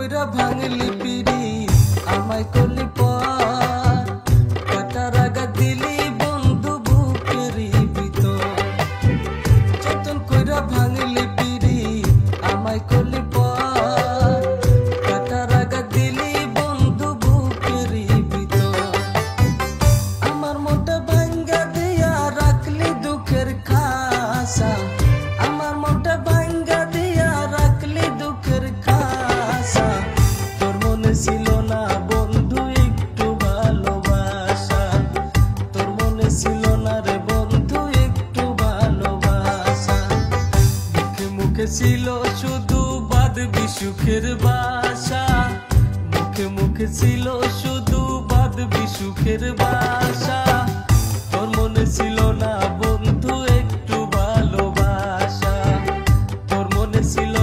কইরা ভাঙলি পিড়ি আমায় করলি পর কাটার আগা দিলি বন্ধু বুকেরই ভিতর যতন কইরা ভাঙলি পিড়ি আমায় করলি পর কাটার আগা দিলি বন্ধু বুকেরই ভিতর আমার মনটা ভাঙ্গা দিয়া রাখলি দুঃখের খাসা আমার মনটা ভাঙ্গা দিয়া রাখলি দুঃখের খাসা তোর মনে ছিল না বন্ধু একটু ভালোবাসা তোর মনে ছিল না রে বন্ধু একটু ভালোবাসা মুখে মুখে ছিল শুধু বাঁধবি সুখের বাসা মুখে মুখে ছিল শুধু বাঁধবি সুখের বাসা তোর মনে ছিল না বন্ধু একটু ভালোবাসা তোর মনে ছিল